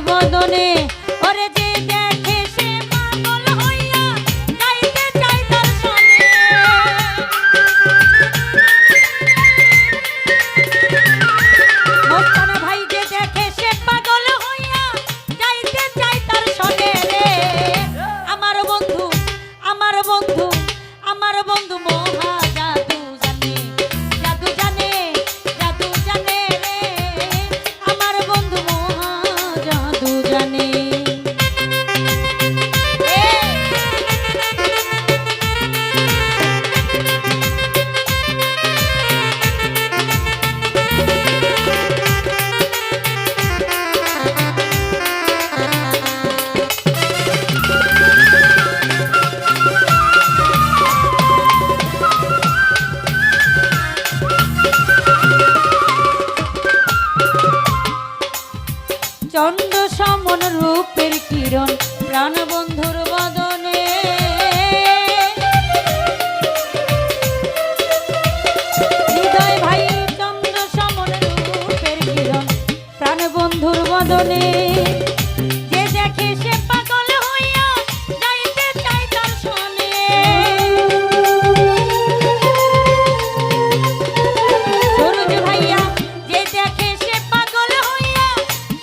বদনে ওরে যে দেখে সে পাগল হইয়া গাইতে চায় তার সনে মস্তানা ভাই যে দেখে সে পাগল হইয়া গাইতে চায় তার সনে রে আমার বন্ধু আমার বন্ধু আমার বন্ধু মহা জাদু জানে জাদু জানে জাদু জানে রে আমার বন্ধু মহা জাদু জানে চন্দ্র সমন রূপের কিরণ প্রাণ বন্ধুর বদনে হৃদয় ভাই চন্দ্র সমন রূপের কিরণ প্রাণ বন্ধুর বদনে যে দেখে সে পাগল হইয়া গাইতে চায় তার সনে সরোজ ভাইয়া যে দেখে সে পাগল হইয়া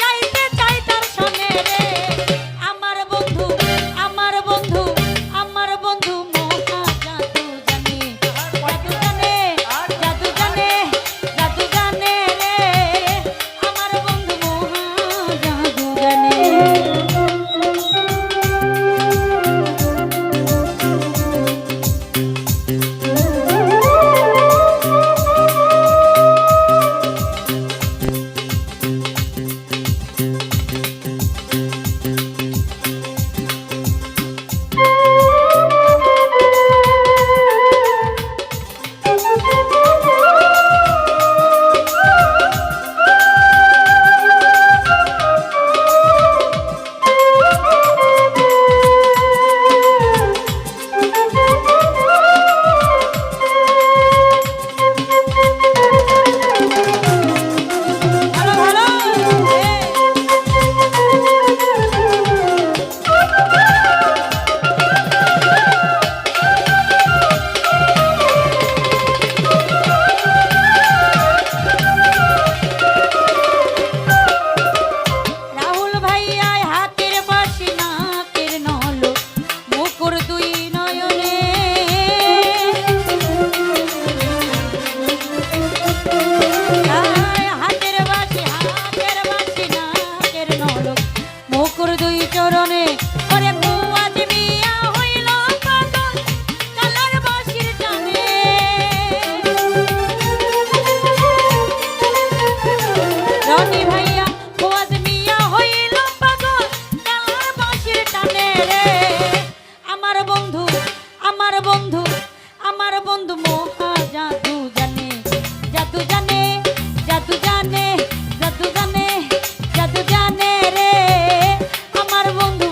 গাইতে চায় তার সনে রে আমার বন্ধু আমার বন্ধু আমার বন্ধু মহা জাদু জানে জাদু জানে জাদু জানে জাদু জানে রে আমার বন্ধু মহা জাদু জানে ভালো ভালো রাহুল ভাইয়া হাতের বাসি নাকের নল মুকুর দুই নয়নে হাতের বাসি নাকের নল মুকুর দুই চরণে ওরে মুয়াজ মিয়া হইল পাগল কালার বাসির টানে রনি ভাইয়া মুয়াজ মিয়া হইল পাগল কালার বাসির টানে রে আমার বন্ধু আমার বন্ধু আমার বন্ধু মহা জাদু জানে জাদু জানে জাদু জানে জাদু জানে জাদু জানে রে আমার বন্ধু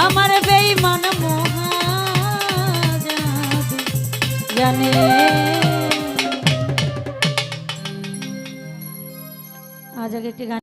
আমার বেঈমান মহাজাদু জানে। আজ আগে একটি গান